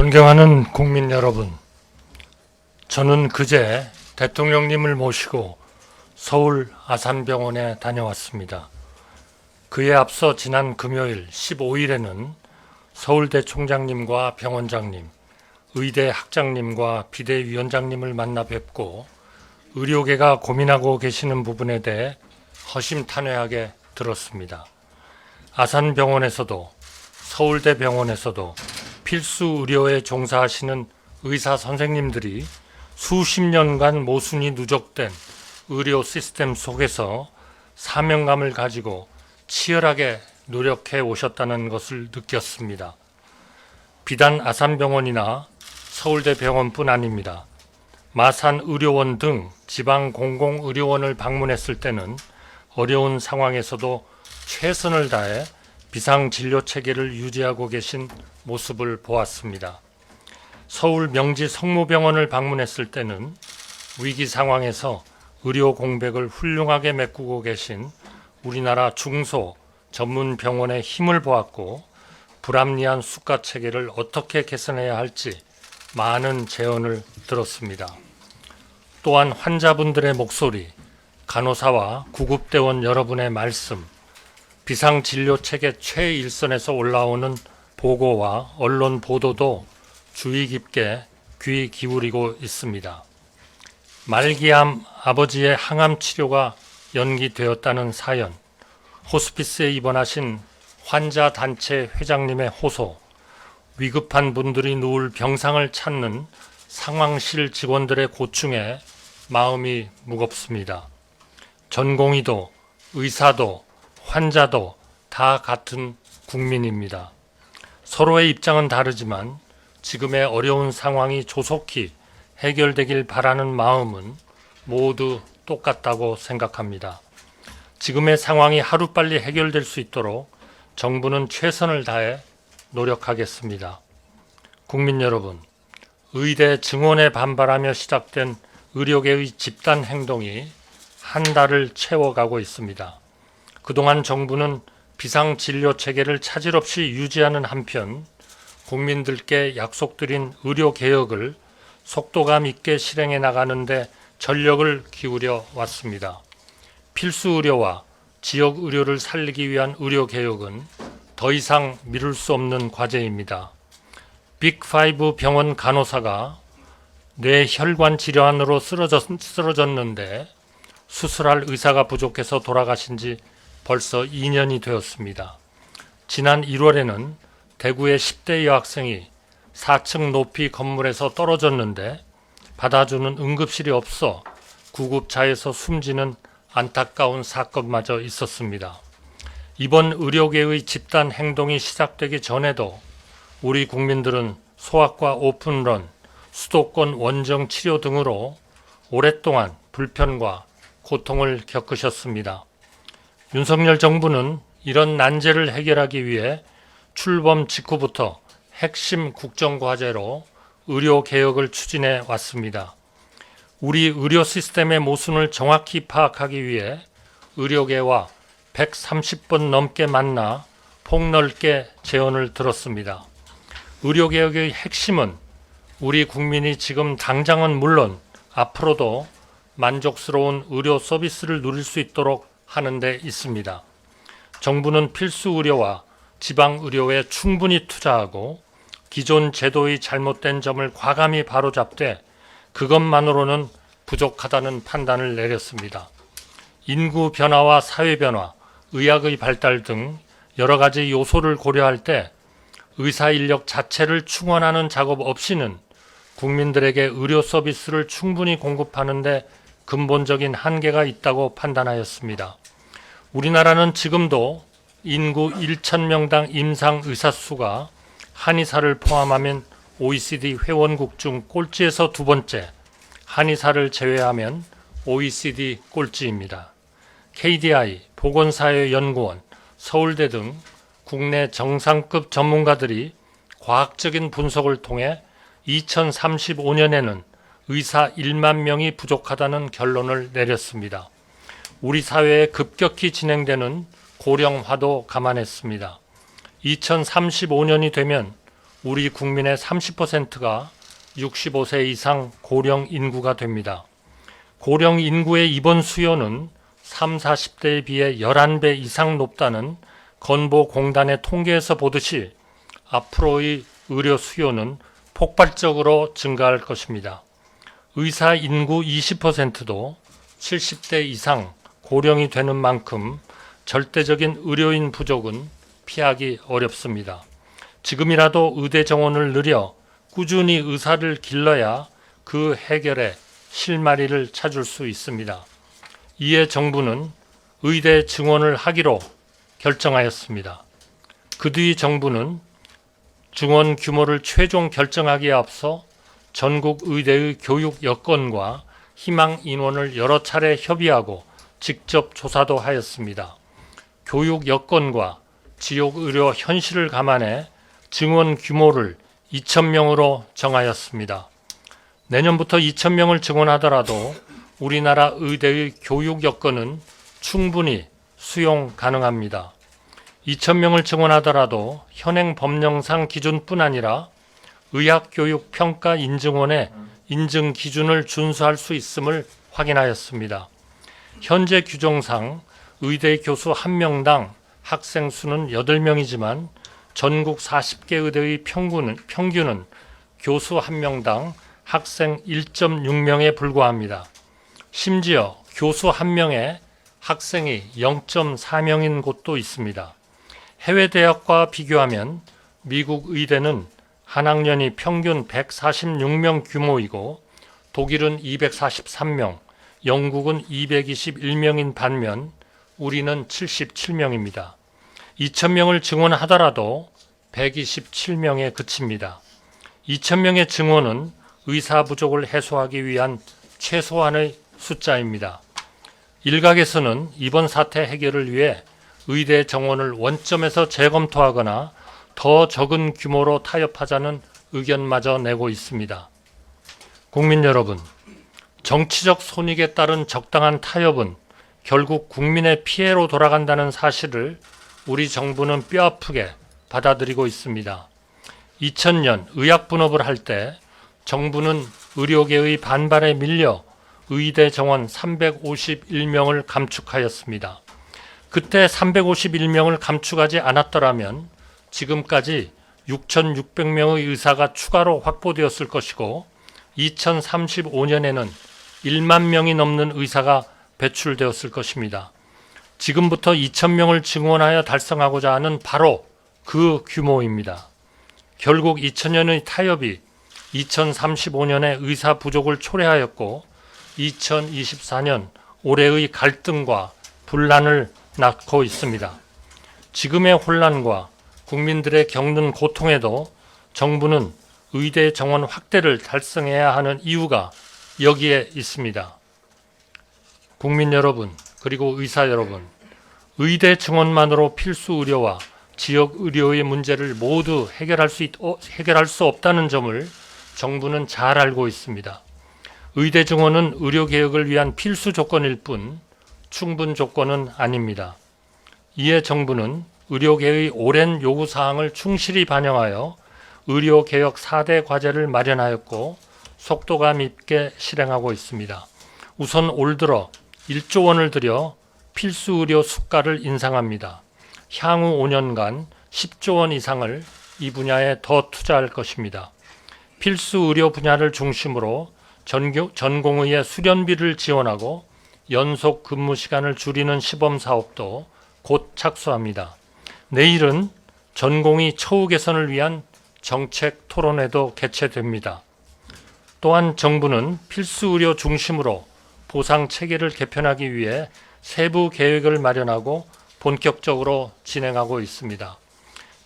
존경하는 국민 여러분, 저는 그제 대통령님을 모시고 서울 아산병원에 다녀왔습니다. 그에 앞서 지난 금요일 15일에는 서울대 총장님과 병원장님, 의대 학장님과 비대위원장님을 만나 뵙고 의료계가 고민하고 계시는 부분에 대해 허심탄회하게 들었습니다. 아산병원에서도 서울대병원에서도 필수 의료에 종사하시는 의사 선생님들이 수십 년간 모순이 누적된 의료 시스템 속에서 사명감을 가지고 치열하게 노력해 오셨다는 것을 느꼈습니다. 비단 아산병원이나 서울대병원뿐 아닙니다. 마산의료원 등 지방 공공의료원을 방문했을 때는 어려운 상황에서도 최선을 다해 비상진료체계를 유지하고 계신 모습을 보았습니다. 서울 명지 성모병원을 방문했을 때는 위기 상황에서 의료 공백을 훌륭하게 메꾸고 계신 우리나라 중소 전문 병원의 힘을 보았고, 불합리한 수가 체계를 어떻게 개선해야 할지 많은 제언을 들었습니다. 또한 환자분들의 목소리, 간호사와 구급대원 여러분의 말씀, 비상진료체계 최일선에서 올라오는 보고와 언론 보도도 주의 깊게 귀 기울이고 있습니다. 말기암 아버지의 항암 치료가 연기되었다는 사연, 호스피스에 입원하신 환자 단체 회장님의 호소, 위급한 분들이 누울 병상을 찾는 상황실 직원들의 고충에 마음이 무겁습니다. 전공의도, 의사도, 환자도 다 같은 국민입니다. 서로의 입장은 다르지만 지금의 어려운 상황이 조속히 해결되길 바라는 마음은 모두 똑같다고 생각합니다. 지금의 상황이 하루빨리 해결될 수 있도록 정부는 최선을 다해 노력하겠습니다. 국민 여러분, 의대 증원에 반발하며 시작된 의료계의 집단 행동이 한 달을 채워가고 있습니다. 그동안 정부는 비상진료체계를 차질 없이 유지하는 한편 국민들께 약속드린 의료개혁을 속도감 있게 실행해 나가는데 전력을 기울여 왔습니다. 필수 의료와 지역 의료를 살리기 위한 의료개혁은 더 이상 미룰 수 없는 과제입니다. 빅5 병원 간호사가 뇌혈관 질환으로 쓰러졌는데 수술할 의사가 부족해서 돌아가신 지 벌써 2년이 되었습니다. 지난 1월에는 대구의 10대 여학생이 4층 높이 건물에서 떨어졌는데 받아주는 응급실이 없어 구급차에서 숨지는 안타까운 사건마저 있었습니다. 이번 의료계의 집단 행동이 시작되기 전에도 우리 국민들은 소아과 오픈런, 수도권 원정 치료 등으로 오랫동안 불편과 고통을 겪으셨습니다. 윤석열 정부는 이런 난제를 해결하기 위해 출범 직후부터 핵심 국정과제로 의료개혁을 추진해 왔습니다. 우리 의료 시스템의 모순을 정확히 파악하기 위해 의료계와 130번 넘게 만나 폭넓게 제언을 들었습니다. 의료개혁의 핵심은 우리 국민이 지금 당장은 물론 앞으로도 만족스러운 의료 서비스를 누릴 수 있도록 하는 데 있습니다. 정부는 필수 의료와 지방 의료에 충분히 투자하고 기존 제도의 잘못된 점을 과감히 바로잡되 그것만으로는 부족하다는 판단을 내렸습니다. 인구 변화와 사회 변화, 의학의 발달 등 여러 가지 요소를 고려할 때 의사 인력 자체를 충원하는 작업 없이는 국민들에게 의료 서비스를 충분히 공급하는 데 근본적인 한계가 있다고 판단하였습니다. 우리나라는 지금도 인구 1,000명당 임상 의사 수가 한의사를 포함하면 OECD 회원국 중 꼴찌에서 두 번째, 한의사를 제외하면 OECD 꼴찌입니다. KDI, 보건사회연구원, 서울대 등 국내 정상급 전문가들이 과학적인 분석을 통해 2035년에는 의사 1만 명이 부족하다는 결론을 내렸습니다. 우리 사회에 급격히 진행되는 고령화도 감안했습니다. 2035년이 되면 우리 국민의 30%가 65세 이상 고령 인구가 됩니다. 고령 인구의 입원 수요는 30, 40대에 비해 11배 이상 높다는 건보공단의 통계에서 보듯이 앞으로의 의료 수요는 폭발적으로 증가할 것입니다. 의사 인구 20%도 70대 이상 고령이 되는 만큼 절대적인 의료인 부족은 피하기 어렵습니다. 지금이라도 의대 정원을 늘려 꾸준히 의사를 길러야 그 해결에 실마리를 찾을 수 있습니다. 이에 정부는 의대 증원을 하기로 결정하였습니다. 그 뒤 정부는 증원 규모를 최종 결정하기에 앞서 전국 의대의 교육 여건과 희망 인원을 여러 차례 협의하고 직접 조사도 하였습니다. 교육 여건과 지역 의료 현실을 감안해 증원 규모를 2,000명으로 정하였습니다. 내년부터 2,000명을 증원하더라도 우리나라 의대의 교육 여건은 충분히 수용 가능합니다. 2,000명을 증원하더라도 현행 법령상 기준뿐 아니라 의학교육평가인증원의 인증 기준을 준수할 수 있음을 확인하였습니다. 현재 규정상 의대 교수 1명당 학생 수는 8명이지만 전국 40개 의대의 평균은 교수 1명당 학생 1.6명에 불과합니다. 심지어 교수 1명에 학생이 0.4명인 곳도 있습니다. 해외 대학과 비교하면 미국 의대는 한 학년이 평균 146명 규모이고 독일은 243명, 영국은 221명인 반면 우리는 77명입니다. 2,000명을 증원하더라도 127명에 그칩니다. 2,000명의 증원은 의사 부족을 해소하기 위한 최소한의 숫자입니다. 일각에서는 이번 사태 해결을 위해 의대 정원을 원점에서 재검토하거나 더 적은 규모로 타협하자는 의견마저 내고 있습니다. 국민 여러분, 정치적 손익에 따른 적당한 타협은 결국 국민의 피해로 돌아간다는 사실을 우리 정부는 뼈아프게 받아들이고 있습니다. 2000년 의학분업을 할 때 정부는 의료계의 반발에 밀려 의대 정원 351명을 감축하였습니다. 그때 351명을 감축하지 않았더라면 지금까지 6,600명의 의사가 추가로 확보되었을 것이고 2035년에는 1만 명이 넘는 의사가 배출되었을 것입니다. 지금부터 2,000명을 증원하여 달성하고자 하는 바로 그 규모입니다. 결국 2000년의 타협이 2035년의 의사 부족을 초래하였고 2024년 올해의 갈등과 분란을 낳고 있습니다. 지금의 혼란과 국민들의 겪는 고통에도 정부는 의대 정원 확대를 달성해야 하는 이유가 여기에 있습니다. 국민 여러분, 그리고 의사 여러분, 의대 증원만으로 필수 의료와 지역 의료의 문제를 모두 해결할 수 없다는 점을 정부는 잘 알고 있습니다. 의대 증원은 의료개혁을 위한 필수 조건일 뿐 충분 조건은 아닙니다. 이에 정부는 의료계의 오랜 요구사항을 충실히 반영하여 의료개혁 4대 과제를 마련하였고 속도감 있게 실행하고 있습니다. 우선 올 들어 1조 원을 들여 필수 의료 수가를 인상합니다. 향후 5년간 10조 원 이상을 이 분야에 더 투자할 것입니다. 필수 의료 분야를 중심으로 전공의의 수련비를 지원하고 연속 근무 시간을 줄이는 시범 사업도 곧 착수합니다. 내일은 전공의 처우 개선을 위한 정책 토론회도 개최됩니다. 또한 정부는 필수 의료 중심으로 보상 체계를 개편하기 위해 세부 계획을 마련하고 본격적으로 진행하고 있습니다.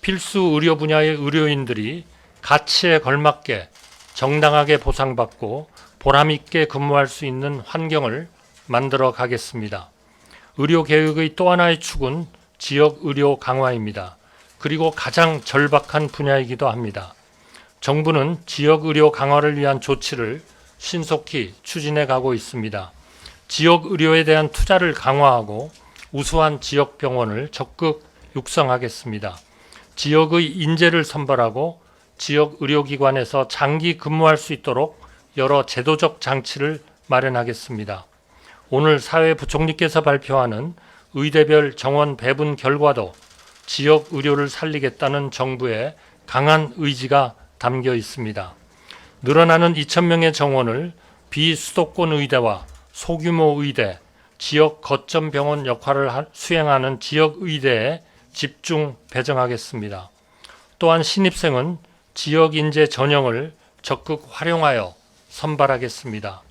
필수 의료 분야의 의료인들이 가치에 걸맞게 정당하게 보상받고 보람있게 근무할 수 있는 환경을 만들어 가겠습니다. 의료 개혁의 또 하나의 축은 지역 의료 강화입니다. 그리고 가장 절박한 분야이기도 합니다. 정부는 지역 의료 강화를 위한 조치를 신속히 추진해 가고 있습니다. 지역 의료에 대한 투자를 강화하고 우수한 지역 병원을 적극 육성하겠습니다. 지역의 인재를 선발하고 지역 의료기관에서 장기 근무할 수 있도록 여러 제도적 장치를 마련하겠습니다. 오늘 사회부총리께서 발표하는 의대별 정원 배분 결과도 지역 의료를 살리겠다는 정부의 강한 의지가 담겨 있습니다. 늘어나는 2,000명의 정원을 비수도권 의대와 소규모 의대, 지역 거점 병원 역할을 수행하는 지역 의대에 집중 배정하겠습니다. 또한 신입생은 지역 인재 전형을 적극 활용하여 선발하겠습니다.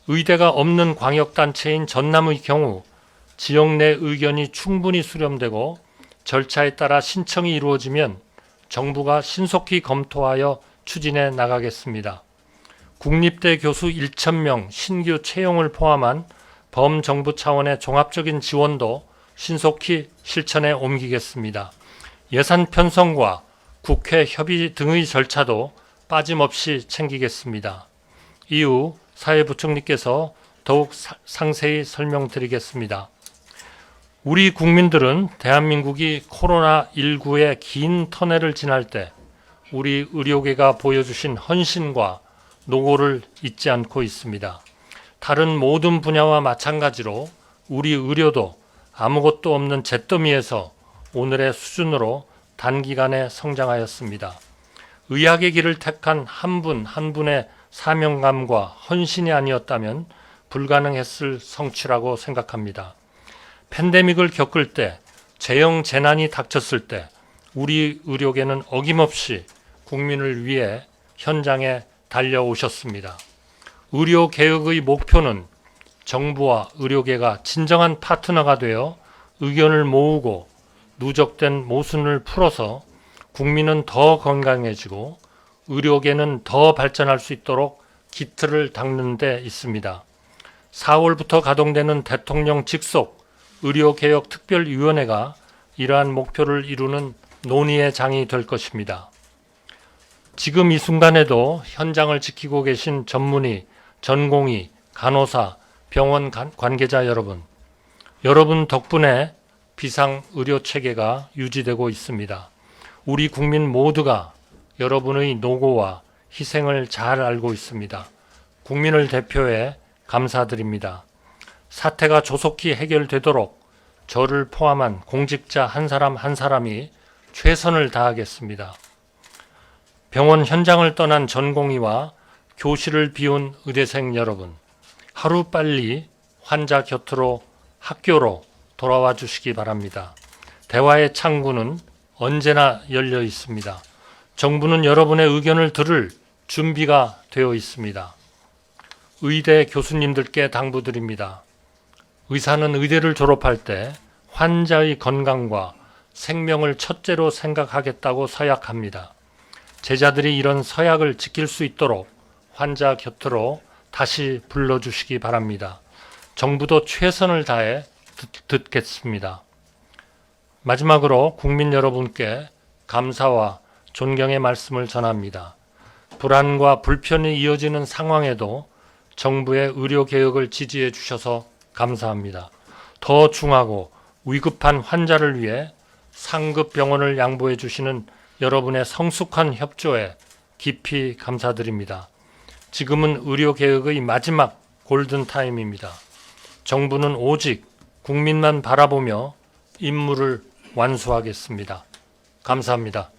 의대가 없는 광역단체인 전남의 경우 지역 내 의견이 충분히 수렴되고 절차에 따라 신청이 이루어지면 정부가 신속히 검토하여 추진해 나가겠습니다. 국립대 교수 1,000명 신규 채용을 포함한 범정부 차원의 종합적인 지원도 신속히 실천에 옮기겠습니다. 예산 편성과 국회 협의 등의 절차도 빠짐없이 챙기겠습니다. 이후 사회부총리께서 더욱 상세히 설명드리겠습니다. 우리 국민들은 대한민국이 코로나19의 긴 터널을 지날 때 우리 의료계가 보여주신 헌신과 노고를 잊지 않고 있습니다. 다른 모든 분야와 마찬가지로 우리 의료도 아무것도 없는 잿더미에서 오늘의 수준으로 단기간에 성장하였습니다. 의학의 길을 택한 한 분 한 분의 사명감과 헌신이 아니었다면 불가능했을 성취라고 생각합니다. 팬데믹을 겪을 때, 재형 재난이 닥쳤을 때 우리 의료계는 어김없이 국민을 위해 현장에 달려오셨습니다. 의료개혁의 목표는 정부와 의료계가 진정한 파트너가 되어 의견을 모으고 누적된 모순을 풀어서 국민은 더 건강해지고 의료계는 더 발전할 수 있도록 기틀을 닦는 데 있습니다. 4월부터 가동되는 대통령 직속 의료개혁특별위원회가 이러한 목표를 이루는 논의의 장이 될 것입니다. 지금 이 순간에도 현장을 지키고 계신 전문의, 전공의, 간호사, 병원 관계자 여러분 덕분에 비상의료체계가 유지되고 있습니다. 우리 국민 모두가 여러분의 노고와 희생을 잘 알고 있습니다. 국민을 대표해 감사드립니다. 사태가 조속히 해결되도록 저를 포함한 공직자 한 사람 한 사람이 최선을 다하겠습니다. 병원 현장을 떠난 전공의와 교실을 비운 의대생 여러분, 하루빨리 환자 곁으로 학교로 돌아와 주시기 바랍니다. 대화의 창구는 언제나 열려 있습니다. 정부는 여러분의 의견을 들을 준비가 되어 있습니다. 의대 교수님들께 당부드립니다. 의사는 의대를 졸업할 때 환자의 건강과 생명을 첫째로 생각하겠다고 서약합니다. 제자들이 이런 서약을 지킬 수 있도록 환자 곁으로 다시 불러주시기 바랍니다. 정부도 최선을 다해 듣겠습니다. 마지막으로 국민 여러분께 감사와 존경의 말씀을 전합니다. 불안과 불편이 이어지는 상황에도 정부의 의료개혁을 지지해 주셔서 감사합니다. 더 중하고 위급한 환자를 위해 상급 병원을 양보해 주시는 여러분의 성숙한 협조에 깊이 감사드립니다. 지금은 의료개혁의 마지막 골든타임입니다. 정부는 오직 국민만 바라보며 임무를 완수하겠습니다. 감사합니다.